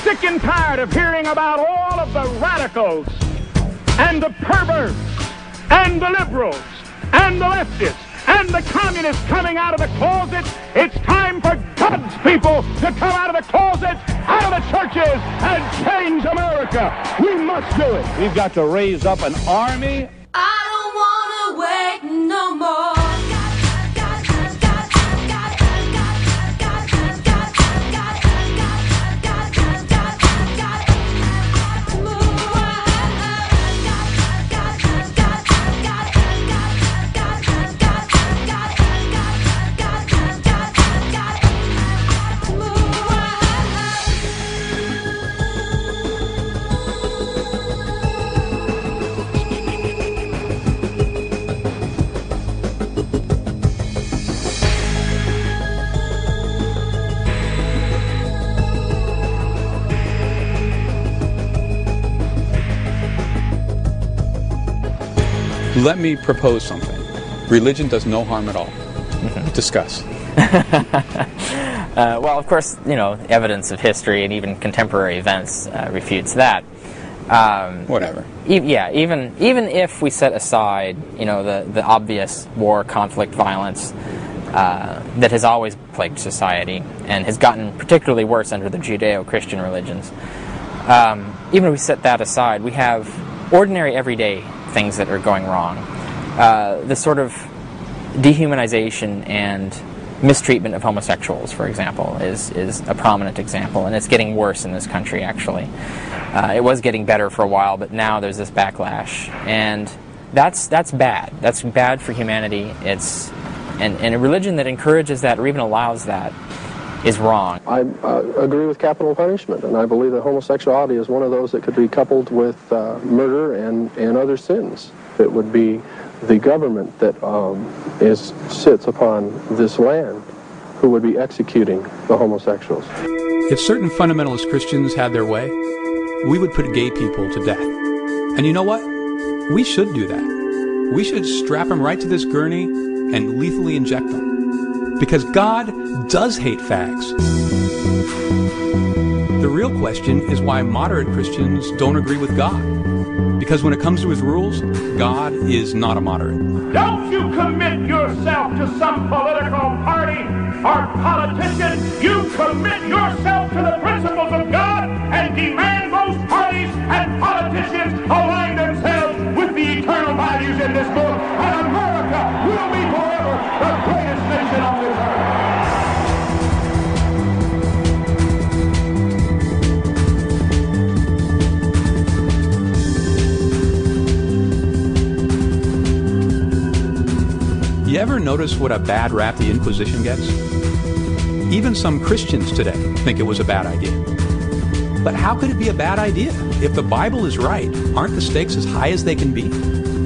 sick and tired of hearing about all of the radicals and the perverts and the liberals and the leftists and the communists coming out of the closet. It's time for God's people to come out of the closet, out of the churches, and change America. We must do it. We've got to raise up an army. I don't want to wait no more. Let me propose something. Religion does no harm at all. Discuss. Well, of course, you know, evidence of history and even contemporary events refutes that. Whatever. Even if we set aside, you know, the obvious war, conflict, violence that has always plagued society and has gotten particularly worse under the Judeo-Christian religions, even if we set that aside, we have ordinary, everyday things that are going wrong. The sort of dehumanization and mistreatment of homosexuals, for example, is a prominent example, and it's getting worse in this country, actually. It was getting better for a while, but now there's this backlash, and that's bad. That's bad for humanity. And a religion that encourages that or even allows that is wrong. I agree with capital punishment, and I believe that homosexuality is one of those that could be coupled with murder and other sins. It would be the government that sits upon this land who would be executing the homosexuals. If certain fundamentalist Christians had their way, we would put gay people to death. And you know what? We should do that. We should strap them right to this gurney and lethally inject them. Because God does hate fags. The real question is why moderate Christians don't agree with God. Because when it comes to his rules, God is not a moderate. Don't you commit yourself to some political party or politician. You commit yourself to the principles of God and demand those parties and politicians align themselves with the eternal values in this book. And America will be forever the greatest nation on this earth. You ever notice what a bad rap the Inquisition gets? Even some Christians today think it was a bad idea. But how could it be a bad idea? If the Bible is right, aren't the stakes as high as they can be?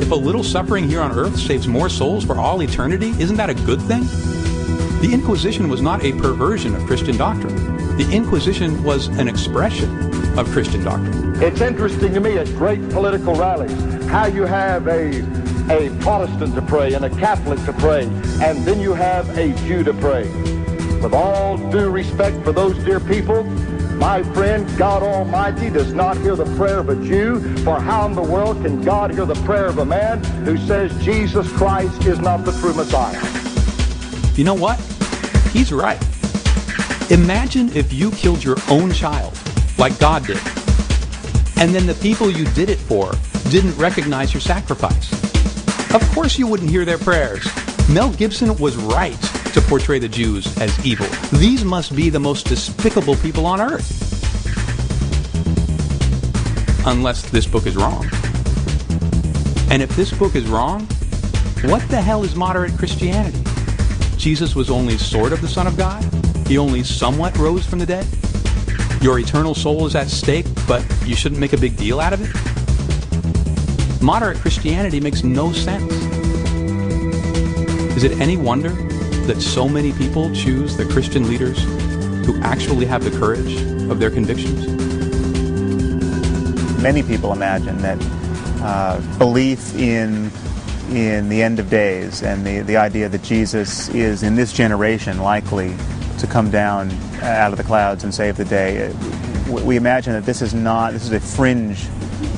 If a little suffering here on earth saves more souls for all eternity, isn't that a good thing? The Inquisition was not a perversion of Christian doctrine. The Inquisition was an expression of Christian doctrine. It's interesting to me at great political rallies how you have a Protestant to pray and a Catholic to pray, and then you have a Jew to pray. With all due respect for those dear people, my friend, God Almighty does not hear the prayer of a Jew, for how in the world can God hear the prayer of a man who says Jesus Christ is not the true Messiah? You know what? He's right. Imagine if you killed your own child, like God did, and then the people you did it for didn't recognize your sacrifice. Of course you wouldn't hear their prayers. Mel Gibson was right to portray the Jews as evil. These must be the most despicable people on earth. Unless this book is wrong. And if this book is wrong, what the hell is moderate Christianity? Jesus was only sort of the Son of God? He only somewhat rose from the dead? Your eternal soul is at stake, but you shouldn't make a big deal out of it? Moderate Christianity makes no sense. Is it any wonder that so many people choose the Christian leaders who actually have the courage of their convictions? Many people imagine that belief in the end of days and the idea that Jesus is in this generation likely to come down out of the clouds and save the day, we imagine that this is a fringe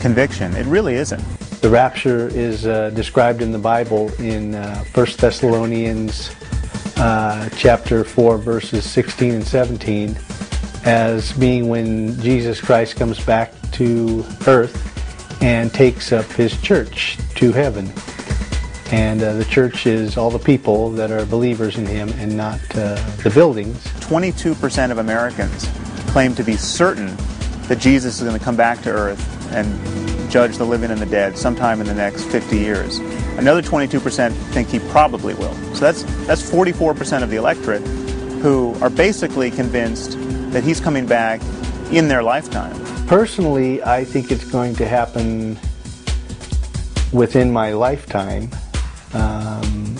conviction. It really isn't. The rapture is described in the Bible in 1 Thessalonians chapter 4, verses 16 and 17, as being when Jesus Christ comes back to earth and takes up his church to heaven. And the church is all the people that are believers in him and not the buildings. 22% of Americans claim to be certain that Jesus is going to come back to earth and judge the living and the dead sometime in the next 50 years. Another 22% think he probably will. So that's 44% of the electorate who are basically convinced that he's coming back in their lifetime. Personally, I think it's going to happen within my lifetime.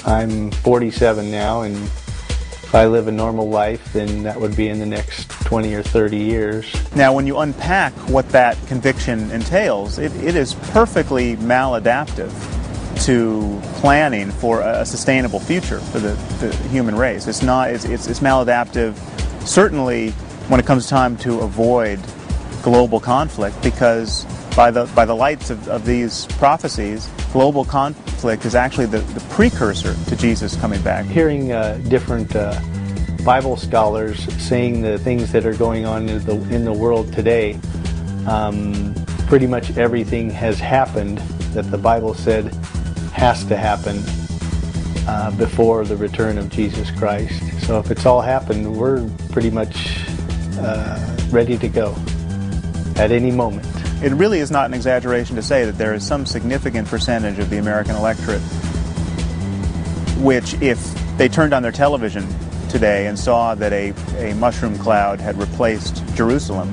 I'm 47 now, and if I live a normal life, then that would be in the next 20 or 30 years. Now, when you unpack what that conviction entails, it is perfectly maladaptive to planning for a sustainable future for the human race. It's maladaptive, certainly when it comes time to avoid global conflict, because by the lights of these prophecies, global conflict is actually the precursor to Jesus coming back. Hearing different Bible scholars saying the things that are going on in the world today, pretty much everything has happened that the Bible said has to happen before the return of Jesus Christ. So if it's all happened, we're pretty much ready to go at any moment. It really is not an exaggeration to say that there is some significant percentage of the American electorate which, if they turned on their television today and saw that a mushroom cloud had replaced Jerusalem,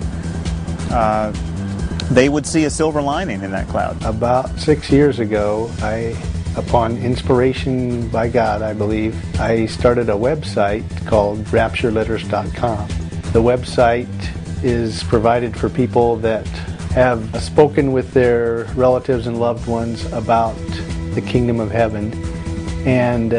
they would see a silver lining in that cloud. About 6 years ago, upon inspiration by God, I believe, I started a website called raptureletters.com. The website is provided for people that have spoken with their relatives and loved ones about the kingdom of heaven and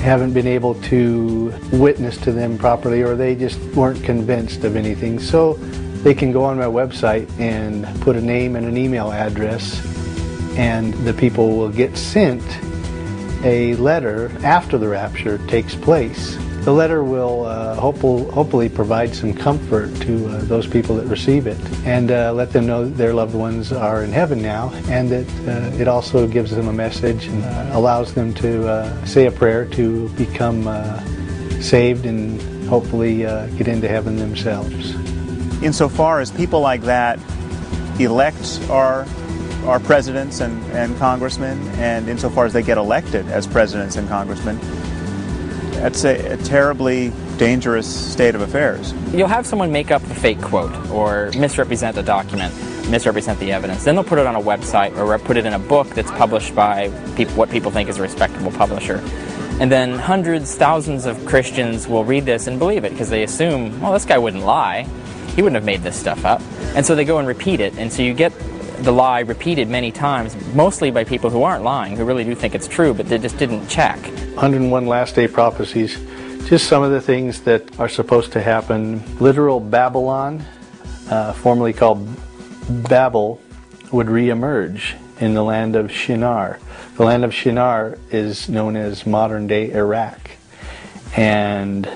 haven't been able to witness to them properly, or they just weren't convinced of anything. So they can go on my website and put a name and an email address, and the people will get sent a letter after the rapture takes place. The letter will hopefully provide some comfort to those people that receive it, and let them know that their loved ones are in heaven now, and that it also gives them a message and allows them to say a prayer to become saved and hopefully get into heaven themselves. Insofar as people like that elect our presidents and congressmen, and insofar as they get elected as presidents and congressmen, that's a terribly dangerous state of affairs. You'll have someone make up a fake quote or misrepresent a document, misrepresent the evidence. Then they'll put it on a website or put it in a book that's published by what people think is a respectable publisher. And then hundreds, thousands of Christians will read this and believe it because they assume, well, this guy wouldn't lie. He wouldn't have made this stuff up. And so they go and repeat it. And so you get the lie repeated many times, mostly by people who aren't lying, who really do think it's true, but they just didn't check. 101 Last Day Prophecies, just some of the things that are supposed to happen. Literal Babylon, formerly called Babel, would reemerge in the land of Shinar. The land of Shinar is known as modern-day Iraq. And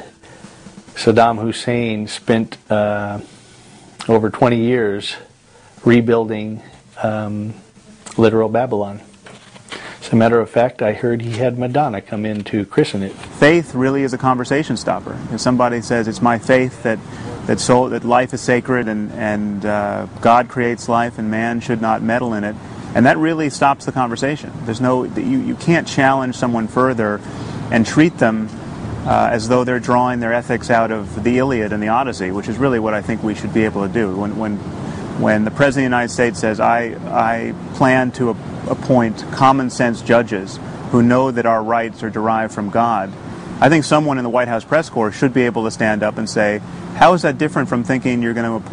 Saddam Hussein spent over 20 years rebuilding literal Babylon. As a matter of fact, I heard he had Madonna come in to christen it. Faith really is a conversation stopper. If somebody says, it's my faith that life is sacred and God creates life and man should not meddle in it, and that really stops the conversation. You can't challenge someone further and treat them as though they're drawing their ethics out of the Iliad and the Odyssey, which is really what I think we should be able to do. When the President of the United States says, I plan to appoint common sense judges who know that our rights are derived from God, I think someone in the White House press corps should be able to stand up and say, how is that different from thinking you're going to appoint